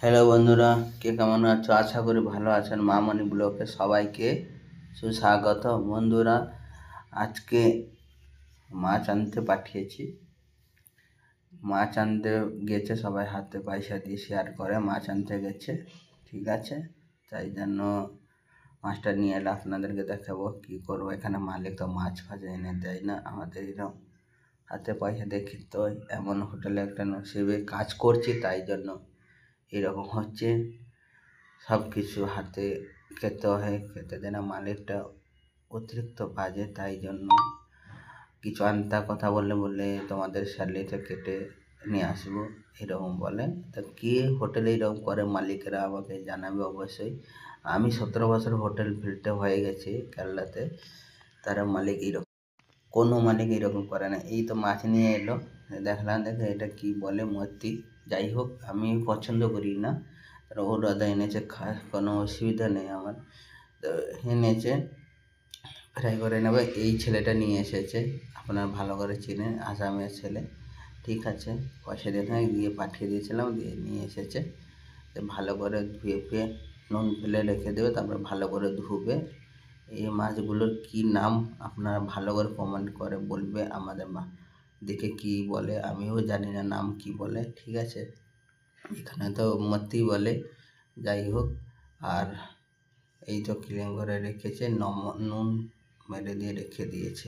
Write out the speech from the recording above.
Hello বন্ধুরা, কে কেমন আছো? আশা করি ভালো আছেন। মামনি ব্লগে সবাইকে সুস্বাগত। বন্ধুরা, আজকে মাছ আনতে পাঠিয়েছি। মাছ আনতে গেছে, সবাই হাতে পয়সা দিয়ে শেয়ার করে মাছ আনতে গেছে, ঠিক আছে। তাই জন্য মাছটা নিয়ে এলে আপনাদেরকে দেখাবো কী করবো। এখানে মালিক তো মাছ ফাছ এনে দেয় না, আমাদের এরকম হাতে পয়সা দিয়ে খেতে হয়। এমন হোটেলে একটা নসিবে কাজ করছি, তাই জন্য এরকম হচ্ছে। সব কিছু হাতে খেতে হয়, খেতে দেয় না মালিকটা, অতিরিক্ত বাজে। তাই জন্য কিছু আনতা কথা বললে তোমাদের স্যালারিটা কেটে নিয়ে আসবো, এরকম বলে। তা কে হোটেলে এরকম করে মালিকেরা আমাকে জানাবে অবশ্যই। আমি 17 বছর হোটেল ফিল্ডে হয়ে গেছি কেরালাতে, তারা মালিক এরকম, কোনো মালিক এরকম করে না। এই তো মাছ নিয়ে এলো, দেখলাম, দেখে এটা কি বলে মূর্তি। যাই হোক, আমি পছন্দ করি না, ও দাদা এনেছে, কোনো অসুবিধা নেই আমার। তো এনেছে, ফ্রাই করে নেবে। এই ছেলেটা নিয়ে এসেছে, আপনার ভালো করে চিনেন, আসামের ছেলে, ঠিক আছে। পয়সা দিয়ে গিয়ে পাঠিয়ে দিয়েছিলাম, দিয়ে নিয়ে এসেছে। ভালো করে ধুয়ে ফুয়ে নুন ফেলে রেখে দেবে, তারপরে ভালো করে ধুবে। এই মাছগুলোর কি নাম আপনারা ভালো করে কমেন্ট করে বলবে। আমাদের দেখে কি বলে আমিও জানি না নাম কি বলে, ঠিক আছে। এখানে তো মতি বলে, যাই হোক। আর এই তো ক্লিন করে রেখেছে, নুন মেরে দিয়ে রেখে দিয়েছে।